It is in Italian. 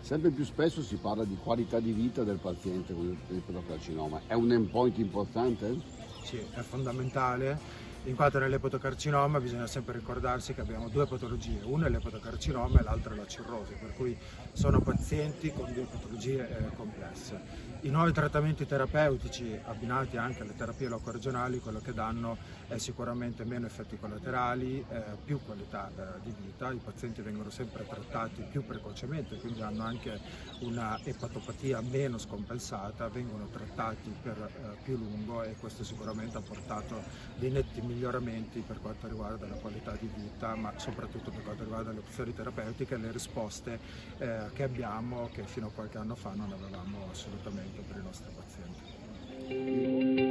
Sempre più spesso si parla di qualità di vita del paziente con l'epatocarcinoma. È un endpoint importante? Sì, è fondamentale, in quanto nell'epatocarcinoma bisogna sempre ricordarsi che abbiamo due patologie, una è l'epatocarcinoma e l'altra è la cirrosi, per cui sono pazienti con due patologie complesse. I nuovi trattamenti terapeutici abbinati anche alle terapie locoregionali quello che danno è sicuramente meno effetti collaterali, più qualità di vita, i pazienti vengono sempre trattati più precocemente, quindi hanno anche una epatopatia meno scompensata, vengono trattati per più lungo e questo sicuramente ha portato dei netti miglioramenti per quanto riguarda la qualità di vita, ma soprattutto per quanto riguarda le opzioni terapeutiche e le risposte che abbiamo, che fino a qualche anno fa non avevamo assolutamente per i nostri pazienti.